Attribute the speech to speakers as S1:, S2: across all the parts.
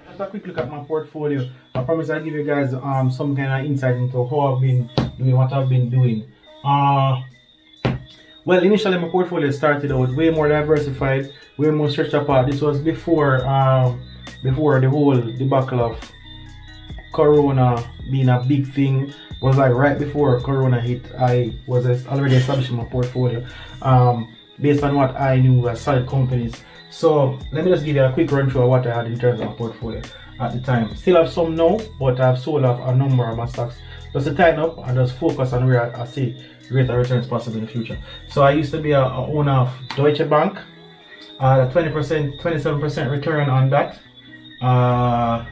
S1: Just a quick look at my portfolio. I promise I'll give you guys some kind of insight into how I've been doing, what I've been doing. Well, initially my portfolio started out way more diversified, way more stretched apart. This was before before the whole debacle of Corona being a big thing. Was like right before Corona hit. I was already establishing my portfolio based on what I knew as solid companies. So let me just give you a quick run through of what I had in terms of my portfolio at the time. Still have some now, but I've sold off a number of my stocks just to tighten up and just focus on where I see greater returns possible in the future. So I used to be a owner of Deutsche Bank. I had a 27% return on that. I'll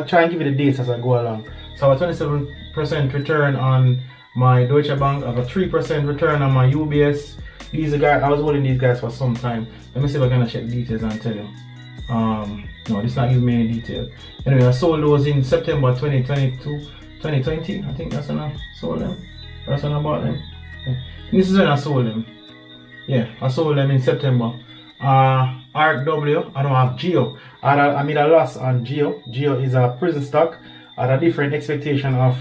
S1: try and give you the dates as I go along. So a 27% return on my Deutsche Bank. I have a 3% return on my UBS. These are guys, I was holding these guys for some time. Let me see if I can check the details and tell you. No, this not giving me any detail. Anyway, I sold those in September 2020. I think that's when I sold them. That's when I bought them. Yeah. This is when I sold them. Yeah, I sold them in September. RW, I don't have Geo. I made a loss on Geo. Geo is a prison stock. I had a different expectation of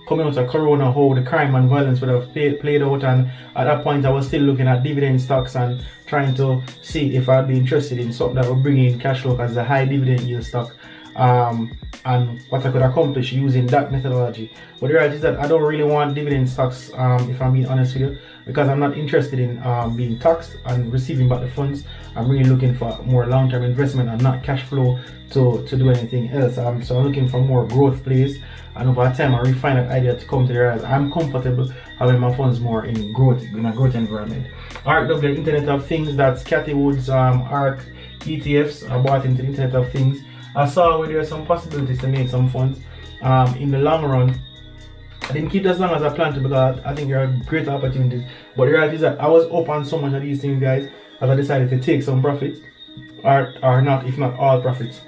S1: coming out of Corona, how the crime and violence would have played out, and at that point I was still looking at dividend stocks and trying to see if I'd be interested in something that would bring in cash flow as a high dividend yield stock, and what I could accomplish using that methodology. But the reality is that I don't really want dividend stocks, if I'm being honest with you, because I'm not interested in being taxed and receiving back the funds. I'm really looking for more long-term investment and not cash flow to do anything else. So I'm looking for more growth plays, and over time I refine that idea to come to the realize I'm comfortable having my funds more in growth, in a growth environment. RW, Internet of Things, that's Cathy Wood's ARC ETFs. I bought into the Internet of Things. I saw where there are some possibilities to make some funds in the long run. I didn't keep it as long as I planned to because I think there are great opportunities. But the reality is that I was up on so much of these things, guys, as I decided to take some profits, or not, if not all profits.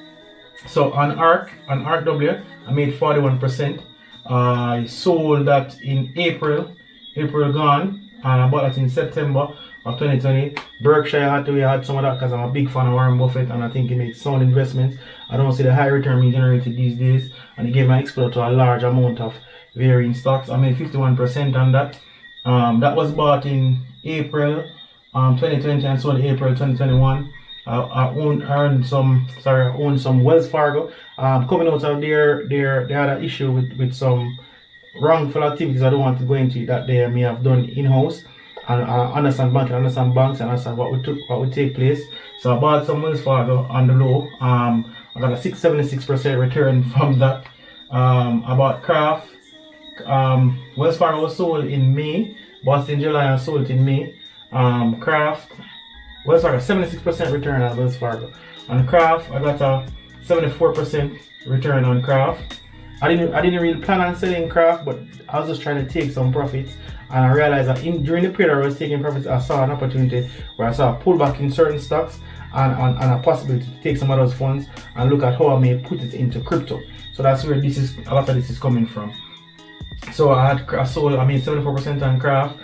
S1: So on RW, I made 41%. I sold that in April gone. I bought that in September of 2020. Berkshire Hathaway, I had some of that because I'm a big fan of Warren Buffett and I think he makes sound investments. I don't see the high return being generated these days, and it gave my exposure to a large amount of varying stocks. I made 51% on that. That was bought in April 2020 and sold in April 2021. I owned some Wells Fargo. Coming out of there, they had an issue with some wrongful activities I don't want to go into that they may have done in-house. And I understand banking, understand banks, and understand what would take place. So I bought some Wells Fargo on the low. I got a 76% return from that. I bought Kraft. Wells Fargo was sold in May. Bought in July and sold it in May. Kraft. Wells Fargo, 76% return on Wells Fargo. On Kraft, I got a 74% return on Kraft. I didn't really plan on selling Kraft, but I was just trying to take some profits, and I realized that during the period I was taking profits, I saw an opportunity where I saw a pullback in certain stocks and a possibility to take some of those funds and look at how I may put it into crypto. So that's where a lot of this is coming from. So I made 74% on Kraft.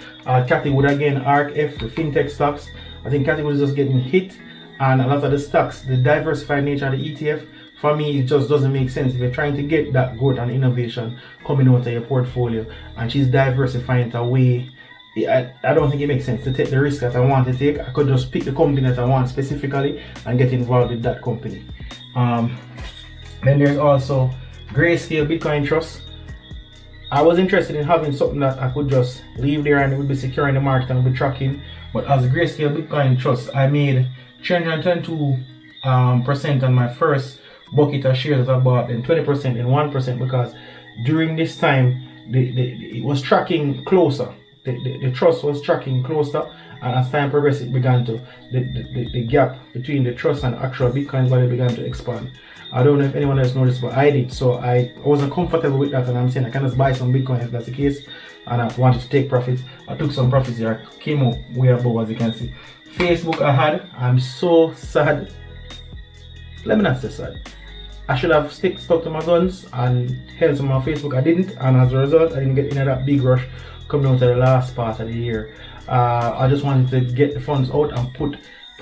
S1: Cathy Wood again, ARC F, the fintech stocks. I think Cathy Wood is just getting hit, and a lot of the stocks, the diversified nature of the ETF, for me, it just doesn't make sense if you're trying to get that growth and innovation coming out of your portfolio, and she's diversifying it away. I don't think it makes sense to take the risk that I want to take. I could just pick the company that I want specifically and get involved with that company. Then there's also Grayscale Bitcoin Trust. I was interested in having something that I could just leave there and it would be secure in the market and would be tracking. But as a Grayscale Bitcoin Trust, I made 322% on my first bucket of shares that I bought, and 20% and 1% because during this time it was tracking closer. The trust was tracking closer, and as time progressed, it began to the gap between the trust and actual Bitcoin value began to expand. I don't know if anyone else noticed, but I did. So I wasn't comfortable with that, and I'm saying I can just buy some Bitcoin if that's the case, and I wanted to take profits. I took some profits there. I came up way above, as you can see. Facebook I'm so sad. Let me not say sad. I should have stuck to my guns and held some on Facebook. I didn't, and as a result, I didn't get into that big rush coming out of the last part of the year. I just wanted to get the funds out and put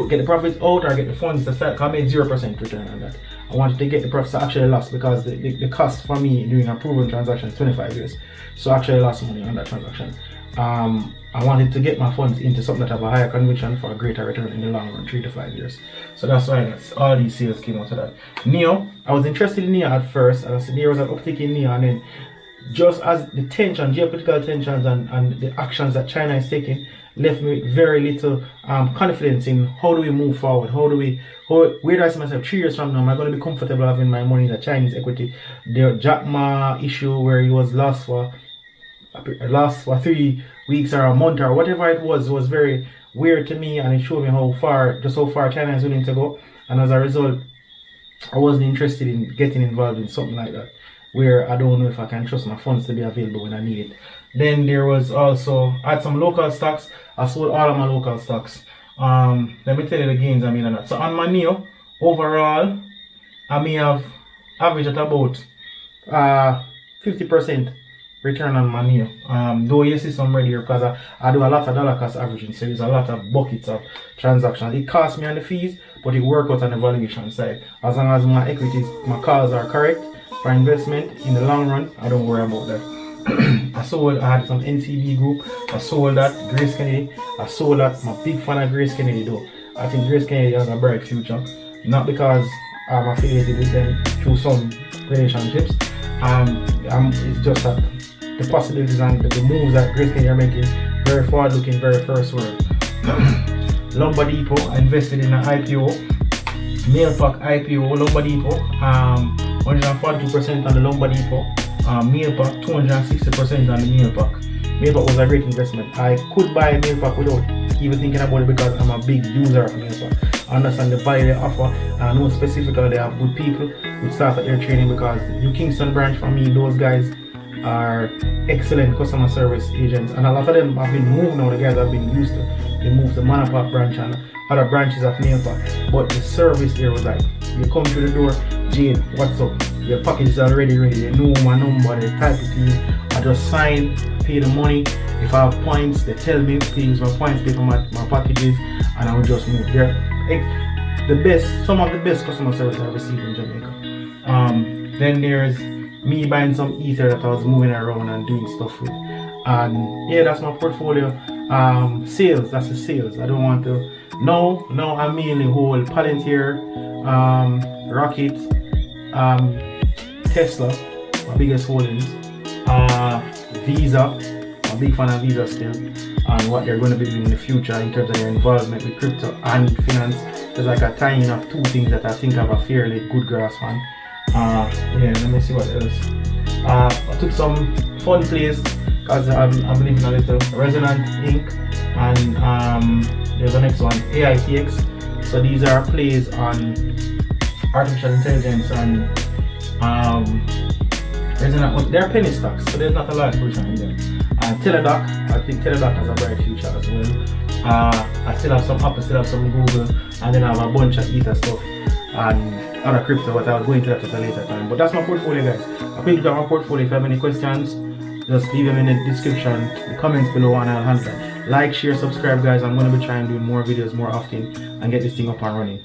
S1: get the profits out or get the funds to start. I made 0% return on that. I wanted to get the profits to actually lost because the cost for me doing a proven transaction is 25 years. So I actually lost money on that transaction. I wanted to get my funds into something that have a higher conviction for a greater return in the long run, 3 to 5 years. So that's why all these sales came out of that. NEO, I was interested in NEO at first, and I said there was an uptick in NEO, and then just as the tension, geopolitical tensions and the actions that China is taking left me with very little confidence in how do we move forward, where do I see myself 3 years from now? Am I going to be comfortable having my money in the Chinese equity? The Jack Ma issue where he was lost for 3 weeks or a month or whatever it was very weird to me, and it showed me how far China is willing to go. And as a result, I wasn't interested in getting involved in something like that where I don't know if I can trust my funds to be available when I need it. Then there was also, I had some local stocks. I sold all of my local stocks. Let me tell you the gains I made on that. So on my NEO, overall, I may have averaged at about 50% return on my NEO. Though you see some red here because I do a lot of dollar cost averaging, so there's a lot of buckets of transactions. It costs me on the fees, but it works out on the valuation side. As long as my equities, my calls are correct for investment in the long run, I don't worry about that. I had some NCB group, I sold that, Grace Kennedy, I sold that. I'm a big fan of Grace Kennedy though. I think Grace Kennedy has a bright future. Not because I'm affiliated with them through some relationships. It's just that the possibilities and the moves that Grace Kennedy are making, very forward looking, very first world. Lumber Depot, I invested in an IPO, Mailpack IPO, Lumber Depot, 142% on the Lumber Depot. Mailpack 260% on the Mailpack. Mailpack was a great investment. I could buy Mailpack without even thinking about it because I'm a big user of Mailpack. I understand the value they offer. I know specifically they have good people with staff at their training because the New Kingston branch for me, those guys are excellent customer service agents, and a lot of them have been moved now. The guys have been used to. They moved to Manapap branch and other branches of Mailpack. But the service there was like, you come through the door, Jade, what's up? Your package is already ready. They know my number, they type it in. I just sign, pay the money. If I have points, they tell me to use my points, pay for my packages, and I will just move there. Some of the best customer service I've received in Jamaica. Then there's me buying some ether that I was moving around and doing stuff with. And yeah, that's my portfolio. Sales, that's the sales. I don't want to. No, I mainly hold Palantir, Rocket, Tesla, my biggest holdings, Visa, I'm a big fan of Visa still, and what they're going to be doing in the future in terms of their involvement with crypto and finance. There's like a tying up two things that I think I have a fairly good grasp on. Yeah, let me see what else. I took some fun plays because I'm believing a little Resonant Inc. and there's the next one, AITX. So these are plays on artificial intelligence and Resonant. They're penny stocks, so there's not a large portion in them. And Teladoc, I think Teladoc has a bright future as well. I still have some Apple, still have some Google, and then I have a bunch of Ether stuff and other crypto, but I'll go into that at a later time. But that's my portfolio, guys. I think that's my portfolio. If you have any questions, just leave them in the description, the comments below, and I'll answer. Like, share, subscribe, guys. I'm going to be trying to do more videos more often and get this thing up and running.